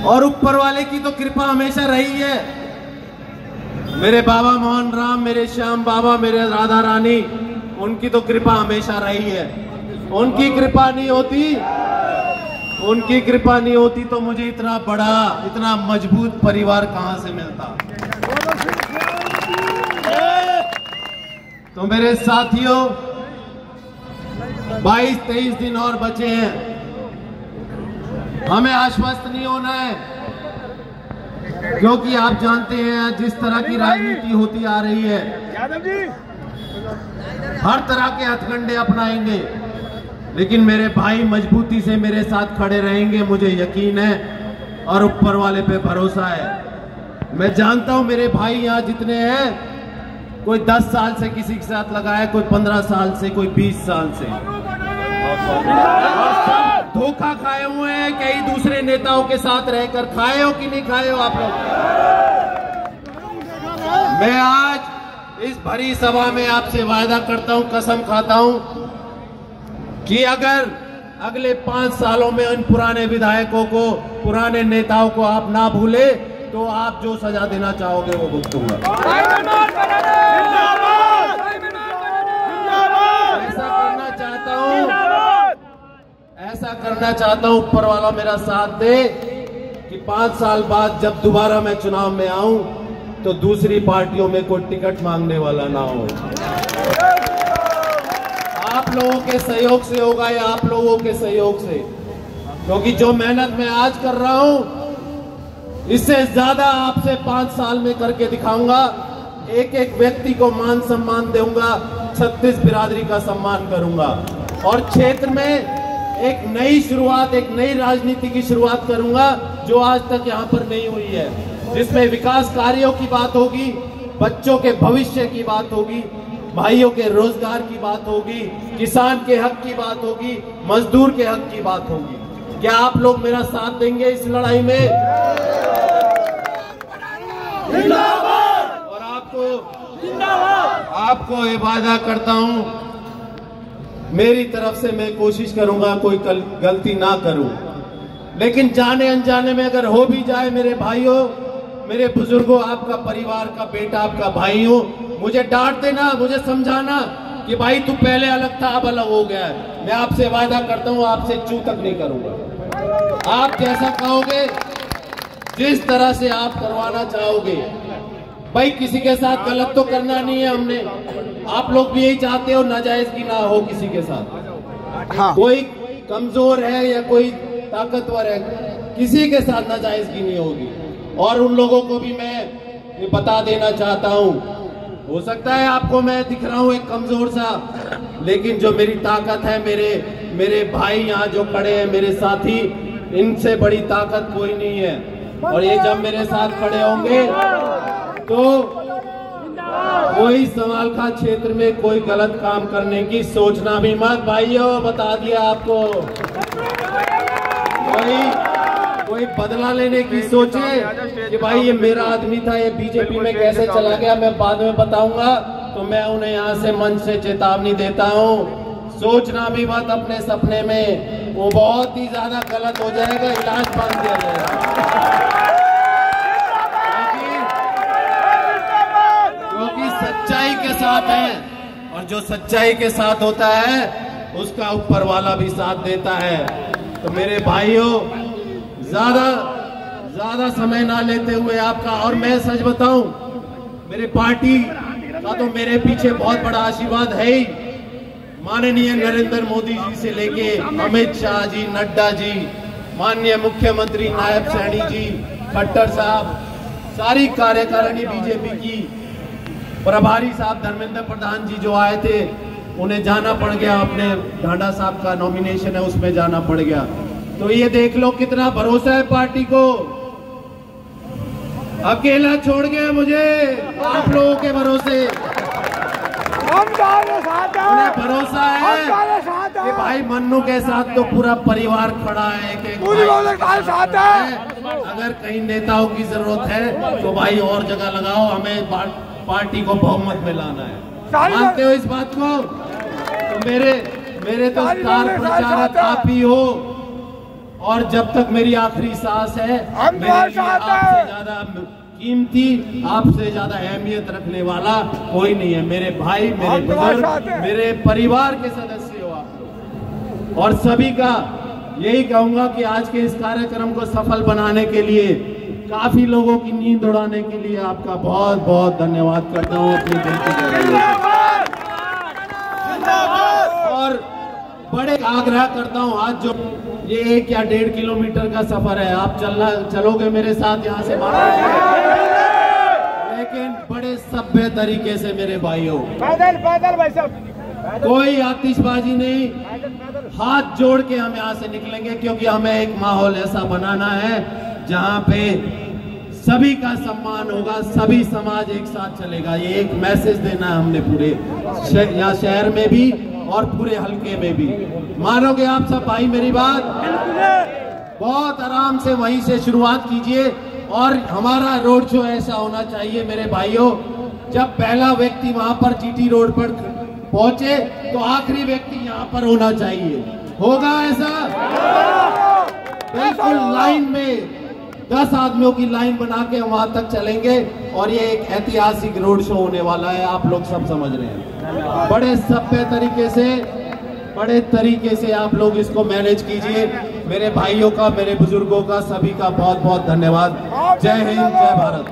और ऊपर वाले की तो कृपा हमेशा रही है। मेरे बाबा मोहन राम, मेरे श्याम बाबा, मेरे राधा रानी, उनकी तो कृपा हमेशा रही है। उनकी कृपा नहीं होती तो मुझे इतना बड़ा, इतना मजबूत परिवार कहां से मिलता। तो मेरे साथियों, 22-23 दिन और बचे हैं। हमें आश्वस्त नहीं होना है, क्योंकि आप जानते हैं जिस तरह की राजनीति होती आ रही है, हर तरह के हथकंडे अपनाएंगे, लेकिन मेरे भाई मजबूती से मेरे साथ खड़े रहेंगे, मुझे यकीन है और ऊपर वाले पे भरोसा है। मैं जानता हूं मेरे भाई यहाँ जितने हैं, कोई 10 साल से किसी के साथ लगा है, कोई 15 साल से, कोई 20 साल से, धोखा खाए हुए हैं। कई दूसरे नेताओं के साथ रहकर खाए हो कि नहीं खाए हो आप लोग? मैं आज इस भरी सभा में आपसे वायदा करता हूं, कसम खाता हूं कि अगर अगले 5 सालों में उन पुराने विधायकों को, पुराने नेताओं को आप ना भूले, तो आप जो सजा देना चाहोगे वो भुगतूंगा। ऐसा करना चाहता हूं, ऊपर वाला मेरा साथ दे कि 5 साल बाद जब दोबारा मैं चुनाव में आऊं तो दूसरी पार्टियों में कोई टिकट मांगने वाला ना हो। आप लोगों के सहयोग से होगा या आप लोगों के सहयोग से, क्योंकि जो मेहनत मैं आज कर रहा हूं, इससे ज्यादा आपसे 5 साल में करके दिखाऊंगा। एक एक व्यक्ति को मान सम्मान दूंगा, 36 बिरादरी का सम्मान करूंगा और क्षेत्र में एक नई शुरुआत, एक नई राजनीति की शुरुआत करूंगा जो आज तक यहाँ पर नहीं हुई है, जिसमें विकास कार्यों की बात होगी, बच्चों के भविष्य की बात होगी, भाइयों के रोजगार की बात होगी, किसान के हक की बात होगी, मजदूर के हक की बात होगी। क्या आप लोग मेरा साथ देंगे इस लड़ाई में? और आपको ये वादा करता हूं, मेरी तरफ से मैं कोशिश करूंगा कोई गलती ना करूं, लेकिन जाने अनजाने में अगर हो भी जाए, मेरे भाइयों, मेरे बुजुर्गों, आपका परिवार का बेटा, आपका भाई हूं, मुझे डांट देना, मुझे समझाना कि भाई तू पहले अलग था, अब अलग हो गया है। मैं आपसे वादा करता हूं, आपसे चू तक नहीं करूंगा। आप जैसा कहोगे, जिस तरह से आप करवाना चाहोगे, भाई किसी के साथ गलत तो करना नहीं है हमने। आप लोग भी यही चाहते हो नाजायजगी ना हो किसी के साथ। हाँ। कोई कमजोर है या कोई ताकतवर है, किसी के साथ नाजायजगी नहीं होगी। और उन लोगों को भी मैं ये बता देना चाहता हूं, हो सकता है आपको मैं दिख रहा हूं एक कमजोर सा, लेकिन जो मेरी ताकत है, मेरे भाई यहाँ जो खड़े हैं, मेरे साथी, इनसे बड़ी ताकत कोई नहीं है। और ये जब मेरे साथ खड़े होंगे तो कोई सवालखा क्षेत्र में कोई गलत काम करने की सोचना भी मत। भाइयों, बता दिया आपको। कोई बदला लेने की सोचे कि भाई ये मेरा आदमी था, ये बीजेपी में कैसे चला गया, मैं बाद में बताऊंगा, तो मैं उन्हें यहाँ से मंच से चेतावनी देता हूँ, सोचना भी मत अपने सपने में, वो बहुत ही ज्यादा गलत हो जाएगा, इलाज बंद किया जाएगा। क्योंकि सच्चाई के साथ है, और जो सच्चाई के साथ होता है उसका ऊपर वाला भी साथ देता है। तो मेरे भाइयों, ज्यादा समय ना लेते हुए आपका, और मैं सच बताऊं, मेरे पार्टी का तो मेरे पीछे बहुत बड़ा आशीर्वाद है ही। माननीय नरेंद्र मोदी जी से लेके अमित शाह जी, नड्डा जी, माननीय मुख्यमंत्री नायब सैनी जी, खट्टर साहब, सारी कार्यकारिणी बीजेपी की, प्रभारी साहब धर्मेंद्र प्रधान जी जो आए थे, उन्हें जाना पड़ गया, अपने ढांडा साहब का नॉमिनेशन है उसमें जाना पड़ गया। तो ये देख लो कितना भरोसा है पार्टी को। अकेला छोड़ गया मुझे आप लोगों के भरोसे। उन्हें भरोसा है कि भाई मन्नू के साथ तो पूरा परिवार खड़ा है, अगर कहीं नेताओं की जरूरत है तो भाई और जगह लगाओ, हमें पार्टी को बहुमत में लाना है। मानते हो इस बात को? तो मेरे तो स्टार प्रचारक आप ही हो। और जब तक मेरी आखिरी सांस है मेरे लिए आपसे ज्यादा कीमती, आपसे ज्यादा अहमियत रखने वाला कोई नहीं है। मेरे भाई, मेरे बुजुर्ग, मेरे परिवार के सदस्य हो आप लोग। और सभी का यही कहूंगा कि आज के इस कार्यक्रम को सफल बनाने के लिए, काफी लोगों की नींद उड़ाने के लिए आपका बहुत बहुत धन्यवाद करता हूँ अपनी दिल की गहराइयों से। और बड़े आग्रह करता हूँ, आज जो ये 1 या 1.5 किलोमीटर का सफर है, आप चलोगे मेरे साथ यहाँ से बाहर, लेकिन बड़े सभ्य तरीके से मेरे भाइयों, पैदल भाई साहब, कोई आतिशबाजी नहीं, हाथ जोड़ के हम यहाँ से निकलेंगे, क्योंकि हमें एक माहौल ऐसा बनाना है जहाँ पे सभी का सम्मान होगा, सभी समाज एक साथ चलेगा। ये एक मैसेज देना है हमने पूरे यहाँ शहर में भी और पूरे हल्के में भी। मानोगे आप सब भाई मेरी बात? बहुत आराम से वहीं से शुरुआत कीजिए। और हमारा रोड शो ऐसा होना चाहिए मेरे भाइयों, जब पहला व्यक्ति वहां पर जीटी रोड पर पहुंचे तो आखिरी व्यक्ति यहाँ पर होना चाहिए। होगा ऐसा? बिल्कुल लाइन में 10 आदमियों की लाइन बना के वहां तक चलेंगे और ये एक ऐतिहासिक रोड शो होने वाला है, आप लोग सब समझ रहे हैं। बड़े सभ्य तरीके से, बड़े तरीके से आप लोग इसको मैनेज कीजिए। मेरे भाइयों का, मेरे बुजुर्गों का, सभी का बहुत बहुत धन्यवाद। जय हिंद, जय भारत।